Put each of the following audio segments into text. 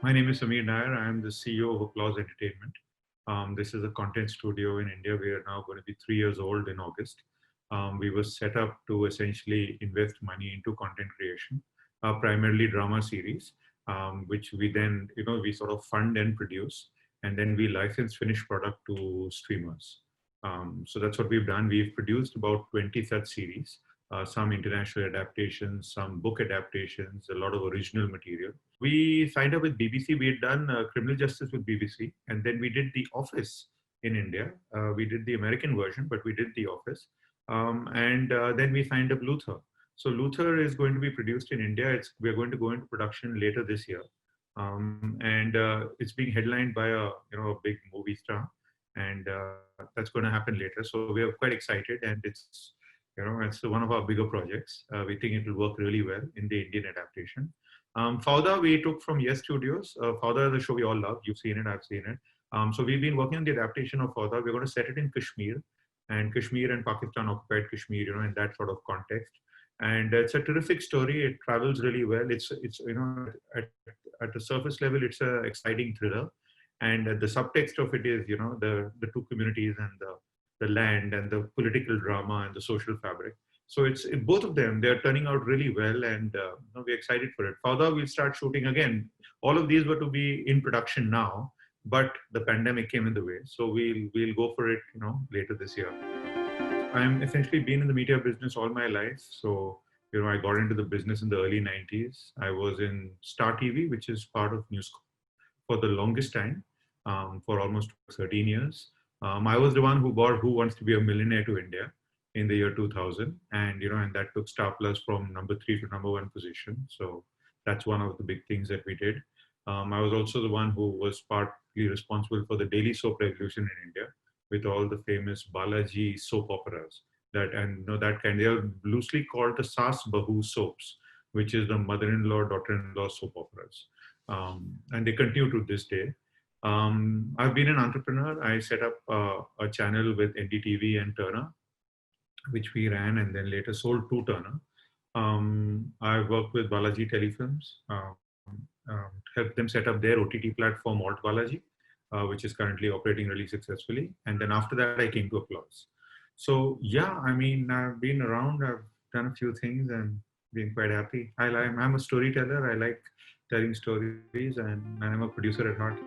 My name is Samir Nair. I am the CEO of Applause Entertainment. This is a content studio in India. We are now going to be 3 years old in August. We were set up to essentially invest money into content creation, primarily drama series, which we then, we sort of fund and produce, and then we license finished product to streamers. So that's what we've done. We've produced about 20 such series, some international adaptations, some book adaptations, a lot of original material. We signed up with BBC. We had done criminal justice with BBC, and then we did The Office in India. We did the American version, but we did The Office. And then we signed up Luther. So Luther is going to be produced in India. We're going to go into production later this year. And it's being headlined by a big movie star. And that's going to happen later. So we are quite excited, and it's one of our bigger projects. We think it will work really well in the Indian adaptation. Fauda, we took from Yes Studios. Fauda is a show we all love. You've seen it, I've seen it. So we've been working on the adaptation of Fauda. We're going to set it in Kashmir, and Pakistan occupied Kashmir, in that sort of context. And it's a terrific story. It travels really well. It's at the surface level, it's an exciting thriller. And the subtext of it is, the two communities and the land and the political drama and the social fabric. So it's both of them. They're turning out really well, and we're excited for it. Further, we'll start shooting again. All of these were to be in production now, but the pandemic came in the way. So we'll go for it, later this year. I'm essentially been in the media business all my life. So, I got into the business in the early 90s. I was in Star TV, which is part of News for the longest time, for almost 13 years. I was the one who brought Who Wants to Be a Millionaire to India in the year 2000. And, and that took Star Plus from number 3 to number 1 position. So that's one of the big things that we did. I was also the one who was partly responsible for the daily soap revolution in India, with all the famous Balaji soap operas they are loosely called the Saas Bahu soaps, which is the mother-in-law, daughter-in-law soap operas. And they continue to this day. I've been an entrepreneur. I set up a channel with NDTV and Turner, which we ran and then later sold to Turner. I worked with Balaji Telefilms, helped them set up their OTT platform, Alt Balaji, which is currently operating really successfully. And then after that, I came to Applause. So yeah, I've been around, I've done a few things and been quite happy. I'm a storyteller. I like telling stories, and I'm a producer at heart.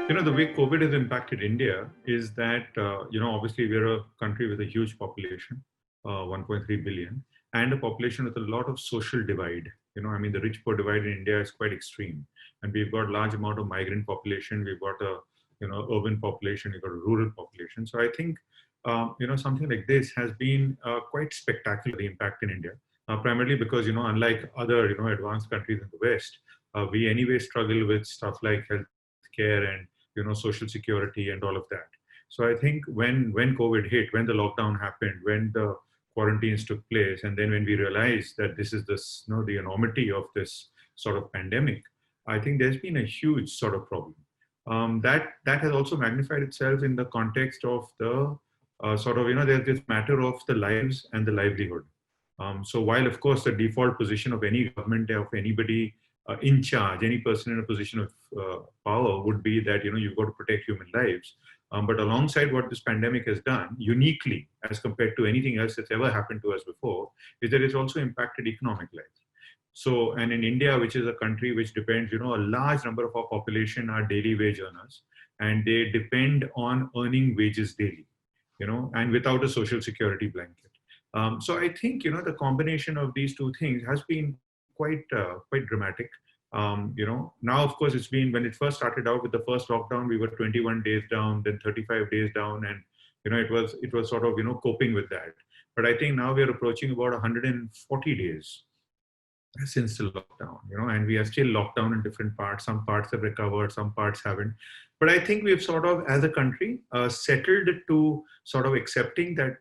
The way COVID has impacted India is that, obviously we're a country with a huge population, 1.3 billion, and a population with a lot of social divide. The rich-poor divide in India is quite extreme. And we've got a large amount of migrant population. We've got a, urban population, we've got a rural population. So I think, something like this has been quite spectacular, the impact in India, primarily because, unlike other, advanced countries in the West, we anyway struggle with stuff like healthcare and, social security and all of that. So I think when COVID hit, when the lockdown happened, when the quarantines took place, and then when we realized that this is the enormity of this sort of pandemic, I think there's been a huge sort of problem. That has also magnified itself in the context of the there's this matter of the lives and the livelihood. So while, of course, the default position of any government, of anybody in charge, any person in a position of power would be that, you've got to protect human lives. But alongside what this pandemic has done, uniquely as compared to anything else that's ever happened to us before, is that it's also impacted economic life. So, and in India, which is a country which depends, a large number of our population are daily wage earners, and they depend on earning wages daily, and without a social security blanket. So I think, the combination of these two things has been quite dramatic. Now, of course, it's been, when it first started out with the first lockdown, we were 21 days down, then 35 days down, and, it was sort of, coping with that. But I think now we're approaching about 140 days since the lockdown, and we are still locked down in different parts. Some parts have recovered, some parts haven't. But I think we've sort of, as a country, settled to sort of accepting that,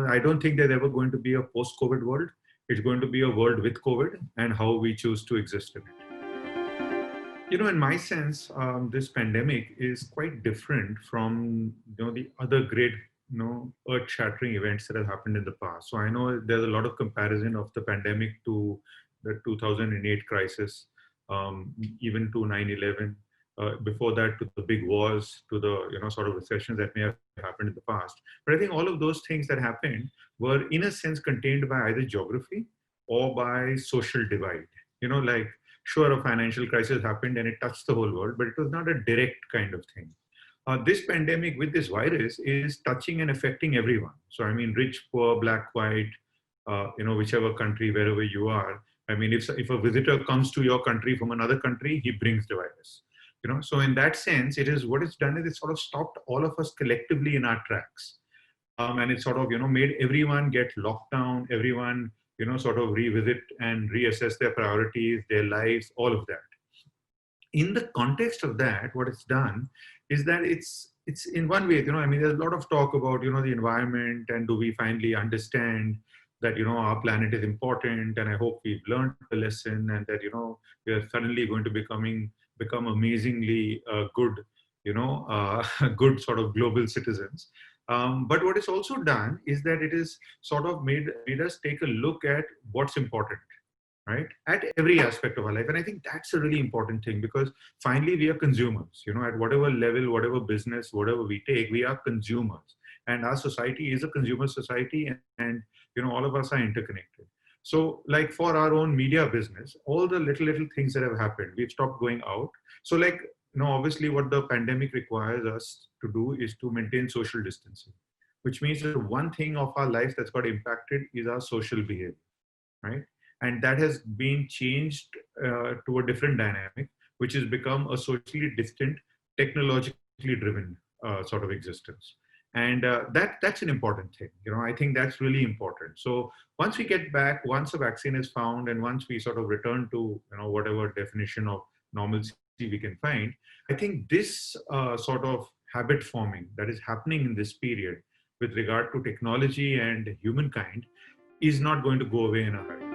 I don't think there's ever going to be a post-COVID world. It's going to be a world with COVID and how we choose to exist in it. In my sense, this pandemic is quite different from, the other great, earth-shattering events that have happened in the past. So I know there's a lot of comparison of the pandemic to the 2008 crisis, even to 9/11. Before that, to the big wars, to the sort of recessions that may have happened in the past. But I think all of those things that happened were, in a sense, contained by either geography or by social divide. Like, sure, a financial crisis happened and it touched the whole world, but it was not a direct kind of thing. This pandemic with this virus is touching and affecting everyone. So, I mean, rich, poor, black, white, whichever country, wherever you are. I mean, if a visitor comes to your country from another country, he brings the virus. So in that sense, it is what it's done is it sort of stopped all of us collectively in our tracks. And it sort of, made everyone get locked down, everyone, sort of revisit and reassess their priorities, their lives, all of that. In the context of that, what it's done is that it's in one way, I mean, there's a lot of talk about, the environment, and do we finally understand that, our planet is important, and I hope we've learned the lesson, and that, we are suddenly going to become amazingly good, good sort of global citizens. But what it's also done is that it is sort of made us take a look at what's important, right? At every aspect of our life. And I think that's a really important thing, because finally we are consumers, at whatever level, whatever business, whatever we take, we are consumers. And our society is a consumer society, and all of us are interconnected. So like for our own media business, all the little things that have happened, we've stopped going out. So like, obviously what the pandemic requires us to do is to maintain social distancing, which means that one thing of our life that's got impacted is our social behavior, right? And that has been changed to a different dynamic, which has become a socially distant, technologically driven sort of existence. And that's an important thing. I think that's really important. So once we get back, once a vaccine is found, and once we sort of return to whatever definition of normalcy we can find, I think this sort of habit forming that is happening in this period with regard to technology and humankind is not going to go away in a hurry.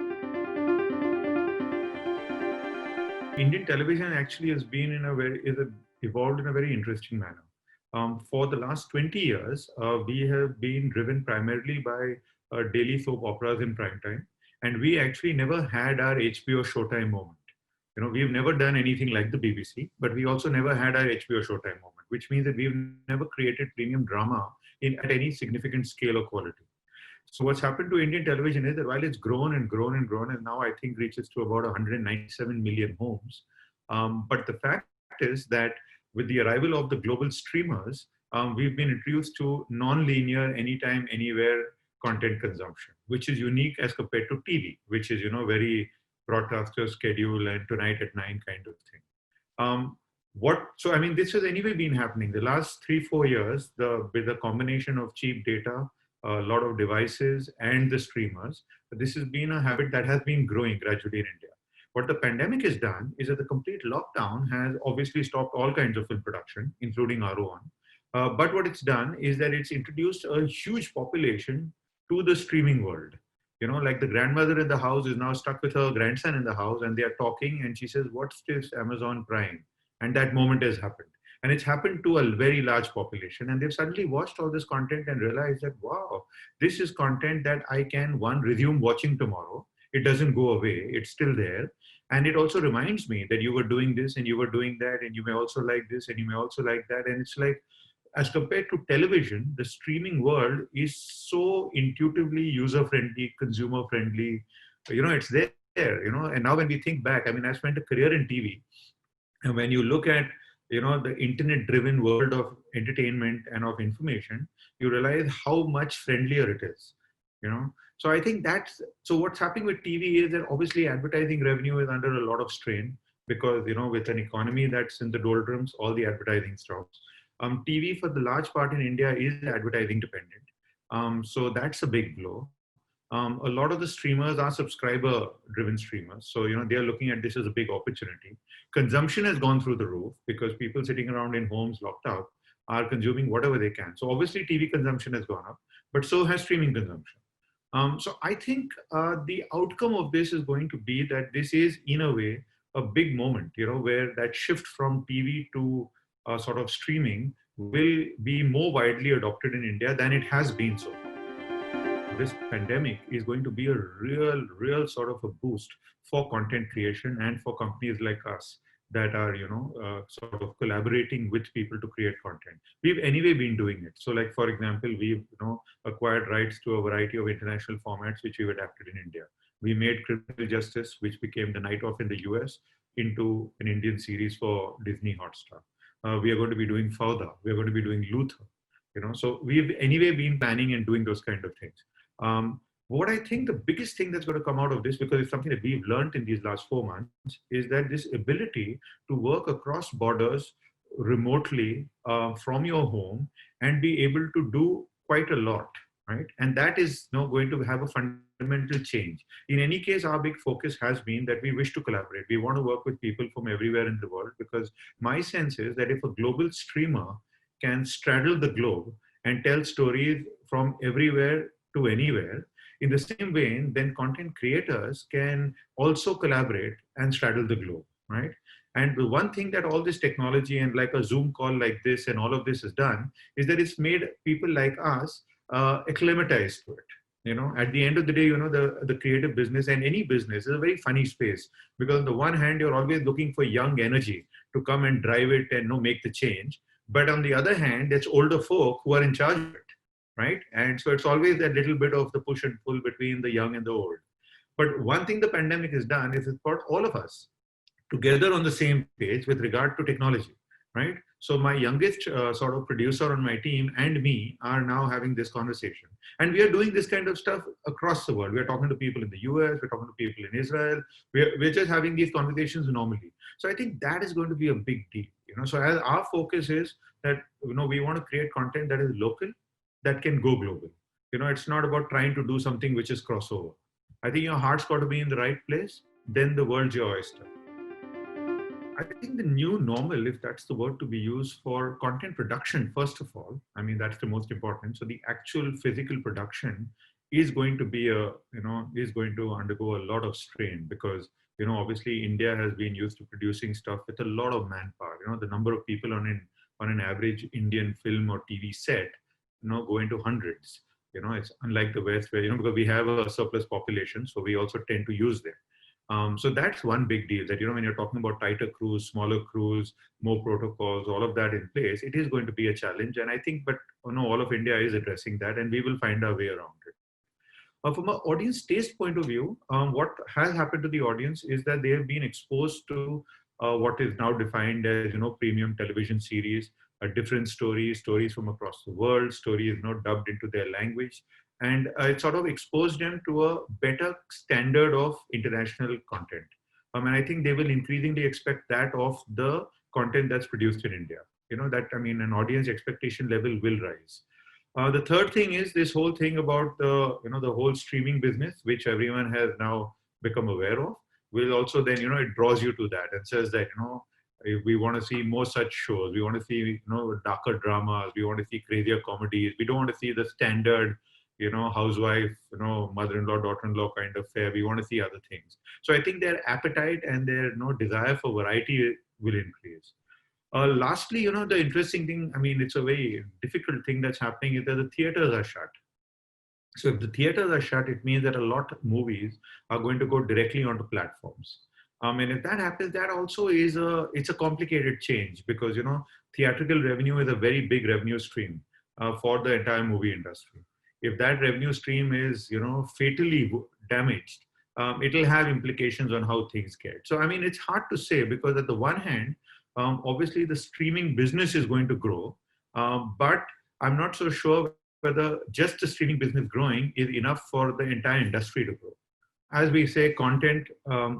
Indian television actually has been evolved in a very interesting manner. For the last 20 years, we have been driven primarily by daily soap operas in prime time, and we actually never had our HBO Showtime moment. We've never done anything like the BBC, but we also never had our HBO Showtime moment, which means that we've never created premium drama at any significant scale or quality. So what's happened to Indian television is that while it's grown and grown and grown, and now I think reaches to about 197 million homes, but the fact is that with the arrival of the global streamers, we've been introduced to non-linear, anytime, anywhere content consumption, which is unique as compared to TV, which is, very broadcaster schedule and tonight at 9 kind of thing. So, I mean, this has anyway been happening the last 3-4 years, with a combination of cheap data, a lot of devices, and the streamers. This has been a habit that has been growing gradually in India. What the pandemic has done is that the complete lockdown has obviously stopped all kinds of film production, including our own. But what it's done is that it's introduced a huge population to the streaming world. Like the grandmother in the house is now stuck with her grandson in the house, and they are talking, and she says, "What's this Amazon Prime?" And that moment has happened. And it's happened to a very large population. And they've suddenly watched all this content and realized that, wow, this is content that I can, one, resume watching tomorrow. It doesn't go away. It's still there. And it also reminds me that you were doing this and you were doing that, and you may also like this and you may also like that. And it's like, as compared to television, the streaming world is so intuitively user-friendly, consumer-friendly. It's there, and now when we think back, I mean, I spent a career in TV. And when you look at the internet-driven world of entertainment and of information, you realize how much friendlier it is. So I think so what's happening with TV is that obviously advertising revenue is under a lot of strain, because with an economy that's in the doldrums, all the advertising stops. TV for the large part in India is advertising dependent, so that's a big blow. A lot of the streamers are subscriber-driven streamers. So, they are looking at this as a big opportunity. Consumption has gone through the roof because people sitting around in homes locked out are consuming whatever they can. So obviously TV consumption has gone up, but so has streaming consumption. So I think the outcome of this is going to be that this is, in a way, a big moment, where that shift from TV to sort of streaming will be more widely adopted in India than it has been so far. this pandemic is going to be a real sort of a boost for content creation and for companies like us that are, sort of collaborating with people to create content. We've anyway been doing it. So like, for example, we've, acquired rights to a variety of international formats, which we've adapted in India. We made Criminal Justice, which became The Night Of in the US, into an Indian series for Disney Hotstar. We are going to be doing Fauda. We are going to be doing Luther. So we've anyway been planning and doing those kind of things. What I think the biggest thing that's going to come out of this, because it's something that we've learned in these last 4 months, is that this ability to work across borders remotely from your home and be able to do quite a lot, right? And that is now going to have a fundamental change. In any case, our big focus has been that we wish to collaborate. We want to work with people from everywhere in the world, because my sense is that if a global streamer can straddle the globe and tell stories from everywhere to anywhere, in the same vein, then content creators can also collaborate and straddle the globe, right? And the one thing that all this technology and like a Zoom call like this and all of this has done is that it's made people like us acclimatized to it. At the end of the day, the creative business and any business is a very funny space, because on the one hand, you're always looking for young energy to come and drive it and make the change. But on the other hand, it's older folk who are in charge of it, right? And so it's always that little bit of the push and pull between the young and the old. But one thing the pandemic has done is it's brought all of us together on the same page with regard to technology, right? So my youngest sort of producer on my team and me are now having this conversation. And we are doing this kind of stuff across the world. We're talking to people in the US, we're talking to people in Israel. We're just having these conversations normally. So I think that is going to be a big deal. So as our focus is that, we want to create content that is local, that can go global. It's not about trying to do something which is crossover. I think your heart's got to be in the right place, then the world's your oyster. I think the new normal, if that's the word to be used for content production, first of all, I mean, that's the most important. So the actual physical production is going to be is going to undergo a lot of strain, because, obviously India has been used to producing stuff with a lot of manpower. The number of people on an average Indian film or TV set, go into hundreds. It's unlike the West where, because we have a surplus population, so we also tend to use them. So that's one big deal, that, when you're talking about tighter crews, smaller crews, more protocols, all of that in place, it is going to be a challenge. And I think, but all of India is addressing that, and we will find our way around it. From an audience taste point of view, what has happened to the audience is that they have been exposed to what is now defined as, premium television series, different stories from across the world, stories, dubbed into their language. And it sort of exposed them to a better standard of international content. And I think they will increasingly expect that of the content that's produced in India. An audience expectation level will rise. The third thing is this whole thing about the whole streaming business, which everyone has now become aware of, will also then, it draws you to that and says that, if we want to see more such shows, we want to see, darker dramas, we want to see crazier comedies. We don't want to see the standard, housewife, mother-in-law, daughter-in-law kind of fare. We want to see other things. So I think their appetite and their desire for variety will increase. Lastly, the interesting thing, it's a very difficult thing that's happening, is that the theaters are shut. So if the theaters are shut, it means that a lot of movies are going to go directly onto platforms. And if that happens, that also is it's a complicated change, because, theatrical revenue is a very big revenue stream for the entire movie industry. If that revenue stream is, fatally damaged, it'll have implications on how things get. So, it's hard to say, because at the one hand, obviously the streaming business is going to grow, but I'm not so sure whether just the streaming business growing is enough for the entire industry to grow. As we say, content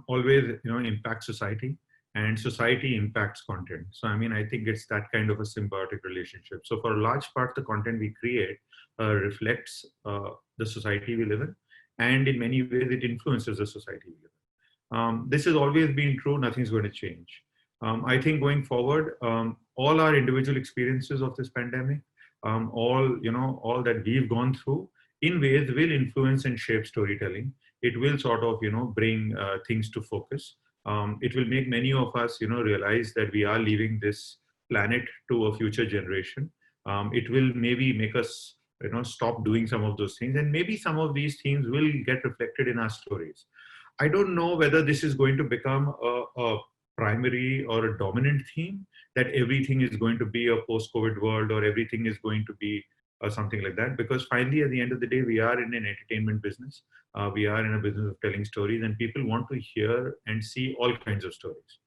always, impacts society, and society impacts content. So, I think it's that kind of a symbiotic relationship. So for a large part, the content we create reflects the society we live in, and in many ways it influences the society we live in. This has always been true, nothing's going to change. I think going forward, all our individual experiences of this pandemic, all that we've gone through, in ways will influence and shape storytelling. It will sort of, bring things to focus. It will make many of us, realize that we are leaving this planet to a future generation. It will maybe make us stop doing some of those things, and maybe some of these themes will get reflected in our stories. I don't know whether this is going to become a primary or a dominant theme, that everything is going to be a post-COVID world or everything is going to be something like that. Because finally, at the end of the day, we are in an entertainment business. We are in a business of telling stories, and people want to hear and see all kinds of stories.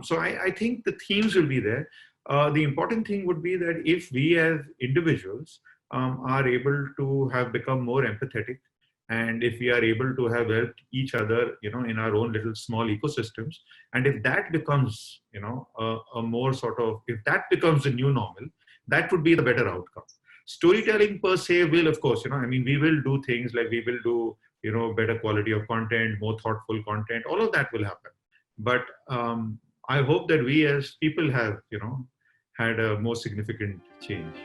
So I think the themes will be there. The important thing would be that if we as individuals are able to have become more empathetic, and if we are able to have helped each other, in our own little small ecosystems, and if that becomes, a more sort of, if that becomes the new normal, that would be the better outcome. Storytelling per se will, of course, we will do things like we will do, better quality of content, more thoughtful content, all of that will happen. But I hope that we as people have, had a more significant change.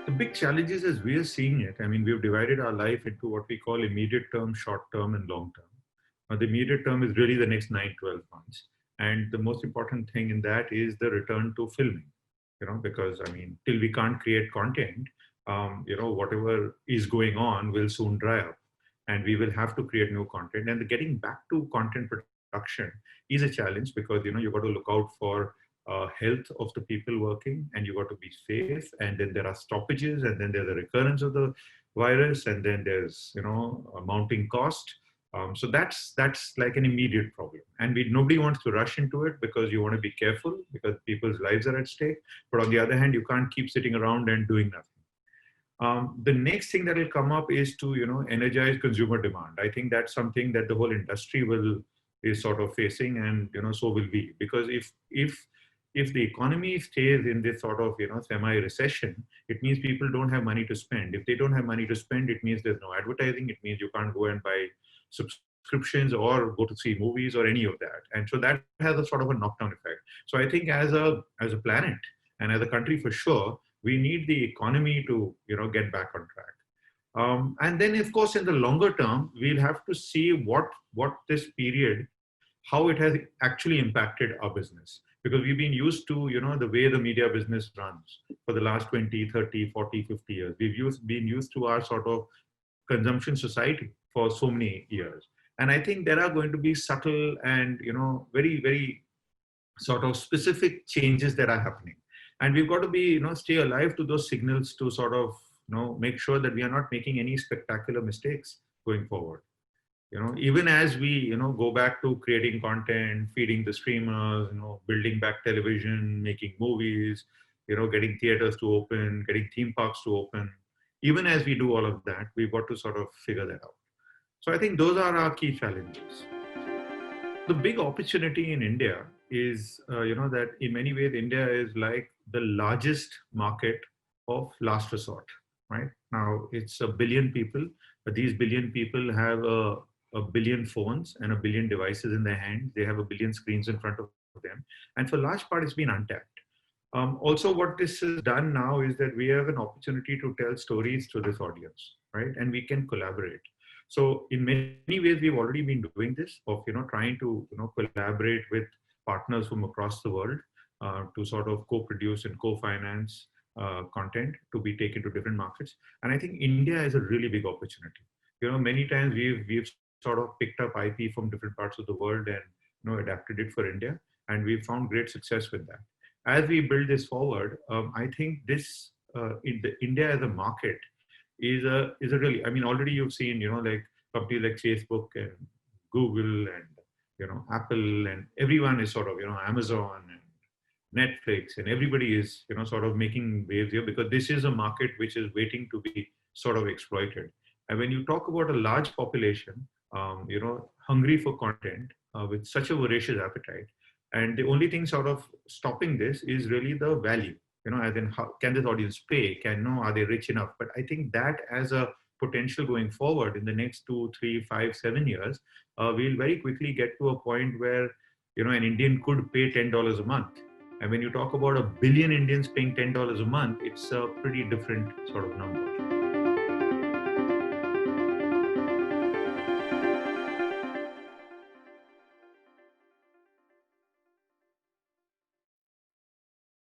The big challenges as we are seeing it, we've divided our life into what we call immediate term, short term, and long term. The immediate term is really the next 9-12 months. And the most important thing in that is the return to filming, because till we can't create content, whatever is going on will soon dry up, and we will have to create new content. And the getting back to content production is a challenge, because, you've got to look out for health of the people working, and you got to be safe, and then there are stoppages, and then there's a recurrence of the virus, and then there's a mounting cost. So that's like an immediate problem, and nobody wants to rush into it, because you want to be careful, because people's lives are at stake. But on the other hand, you can't keep sitting around and doing nothing. The next thing that will come up is to energize consumer demand. I think that's something that the whole industry is sort of facing, and so will we, because if the economy stays in this sort of semi-recession, it means people don't have money to spend. If they don't have money to spend, it means there's no advertising. It means you can't go and buy subscriptions or go to see movies or any of that. And so that has a sort of a knockdown effect. So I think as a planet and as a country, for sure, we need the economy to get back on track. And then, of course, in the longer term, we'll have to see what this period, how it has actually impacted our business. Because we've been used to, the way the media business runs for the last 20, 30, 40, 50 years. We've been used to our sort of consumption society for so many years. And I think there are going to be subtle and, very, very sort of specific changes that are happening. And we've got to be, stay alive to those signals to sort of, make sure that we are not making any spectacular mistakes going forward. Even as we, go back to creating content, feeding the streamers, building back television, making movies, getting theaters to open, getting theme parks to open. Even as we do all of that, we've got to sort of figure that out. So I think those are our key challenges. The big opportunity in India is, that in many ways, India is like the largest market of last resort, right? Now, it's 1 billion people, but these billion people have a billion phones and 1 billion devices in their hands. They have 1 billion screens in front of them. And for large part, it's been untapped. Also, what this has done now is that we have an opportunity to tell stories to this audience, right? And we can collaborate. So in many ways, we've already been doing this of, trying to, collaborate with partners from across the world to sort of co-produce and co-finance content to be taken to different markets. And I think India is a really big opportunity. Many times we've sort of picked up IP from different parts of the world and, adapted it for India. And we've found great success with that. As we build this forward, I think this India as a market is a really, already you've seen, like companies like Facebook and Google and, Apple, and everyone is sort of, Amazon and Netflix, and everybody is, sort of making waves here, because this is a market which is waiting to be sort of exploited. And when you talk about a large population, hungry for content with such a voracious appetite, and the only thing sort of stopping this is really the value, as in how can this audience pay? Are they rich enough? But I think that as a potential going forward in the next 2, 3, 5, 7 years, we'll very quickly get to a point where, an Indian could pay $10 a month. And when you talk about 1 billion Indians paying $10 a month, it's a pretty different sort of number.